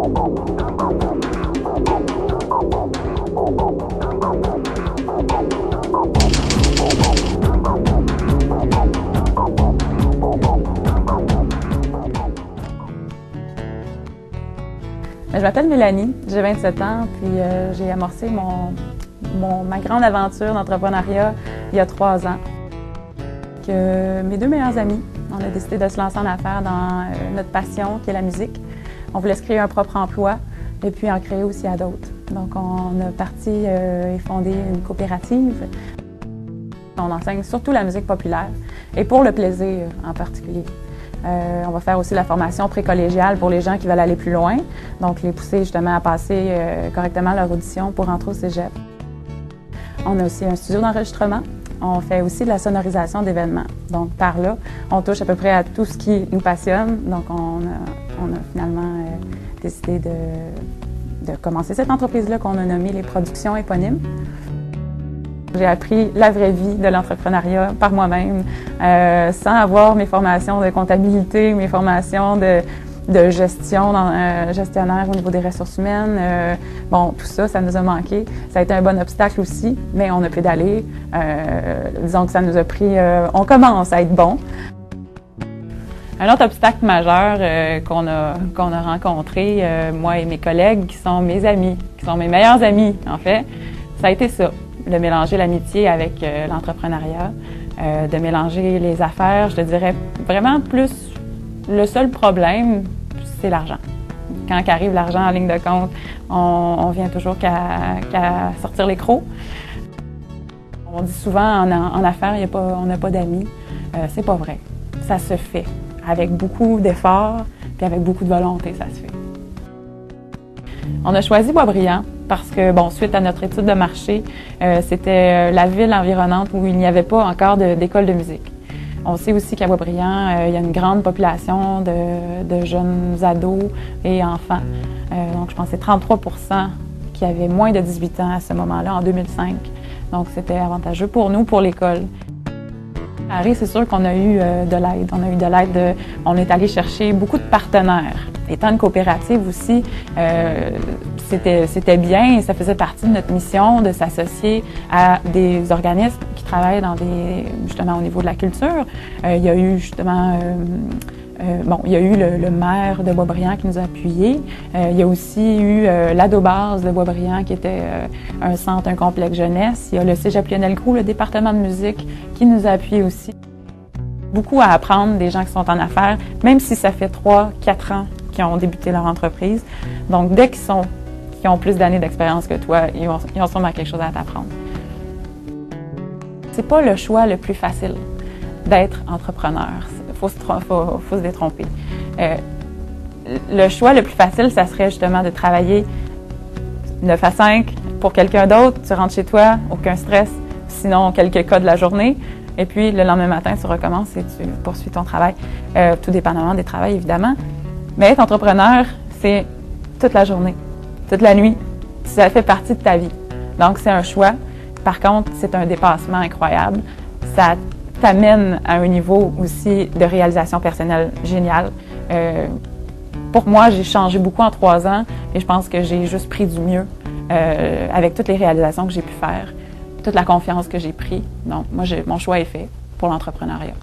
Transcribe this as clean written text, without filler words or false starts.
Je m'appelle Mélanie, j'ai 27 ans, puis j'ai amorcé ma grande aventure d'entrepreneuriat il y a 3 ans. Mes 2 meilleurs amis, on a décidé de se lancer en affaires dans notre passion, qui est la musique. On voulait se créer un propre emploi et puis en créer aussi à d'autres. Donc on a parti et fondé une coopérative. On enseigne surtout la musique populaire et pour le plaisir en particulier. On va faire aussi la formation précollégiale pour les gens qui veulent aller plus loin, donc les pousser justement à passer correctement leur audition pour rentrer au cégep. On a aussi un studio d'enregistrement. On fait aussi de la sonorisation d'événements. Donc par là, on touche à peu près à tout ce qui nous passionne. Donc on a finalement décidé de commencer cette entreprise-là qu'on a nommée les Productions Éponymes. J'ai appris la vraie vie de l'entrepreneuriat par moi-même, sans avoir mes formations de comptabilité, mes formations de gestion, gestionnaire au niveau des ressources humaines. Bon, tout ça, ça nous a manqué. Ça a été un bon obstacle aussi, mais on a pédalé. Disons que ça nous a pris... on commence à être bon. Un autre obstacle majeur qu'on a rencontré, moi et mes collègues, qui sont mes amis, qui sont mes meilleurs amis, en fait, ça a été ça. De mélanger l'amitié avec l'entrepreneuriat, de mélanger les affaires. Je te dirais vraiment plus, le seul problème, c'est l'argent. Quand arrive l'argent en ligne de compte, on vient toujours qu'à sortir les crocs. On dit souvent en affaires, on n'a pas d'amis. C'est pas vrai. Ça se fait. Avec beaucoup d'efforts, puis avec beaucoup de volonté, ça se fait. On a choisi Boisbriand parce que, bon, suite à notre étude de marché, c'était la ville environnante où il n'y avait pas encore d'école de musique. On sait aussi qu'à Boisbriand, il y a une grande population de jeunes ados et enfants. Donc, je pense que c'est 33 % qui avaient moins de 18 ans à ce moment-là, en 2005. Donc, c'était avantageux pour nous, pour l'école. À Harry, c'est sûr qu'on a eu de l'aide. On a eu de l'aide. On est allé chercher beaucoup de partenaires. Étant une coopérative aussi, c'était bien et ça faisait partie de notre mission de s'associer à des organismes qui travaillent justement au niveau de la culture. Il y a eu justement, il y a eu le maire de Boisbriand qui nous a appuyés. Il y a aussi eu l'Ado-Base de Boisbriand qui était un centre, un complexe jeunesse. Il y a le Cégep Lionel Groulx, le département de musique qui nous a appuyés aussi. Beaucoup à apprendre des gens qui sont en affaires, même si ça fait 3-4 ans qui ont débuté leur entreprise. Donc, dès qu'ils ont plus d'années d'expérience que toi, ils ont sûrement quelque chose à t'apprendre. C'est pas le choix le plus facile d'être entrepreneur. Faut se détromper. Le choix le plus facile, ça serait justement de travailler 9 à 5 pour quelqu'un d'autre. Tu rentres chez toi, aucun stress, sinon quelques cas de la journée. Et puis, le lendemain matin, tu recommences et tu poursuis ton travail, tout dépendamment des travails, évidemment. Mais être entrepreneur, c'est toute la journée, toute la nuit. Ça fait partie de ta vie. Donc, c'est un choix. Par contre, c'est un dépassement incroyable. Ça t'amène à un niveau aussi de réalisation personnelle génial. Pour moi, j'ai changé beaucoup en 3 ans et je pense que j'ai juste pris du mieux avec toutes les réalisations que j'ai pu faire, toute la confiance que j'ai prise. Donc, moi, mon choix est fait pour l'entrepreneuriat.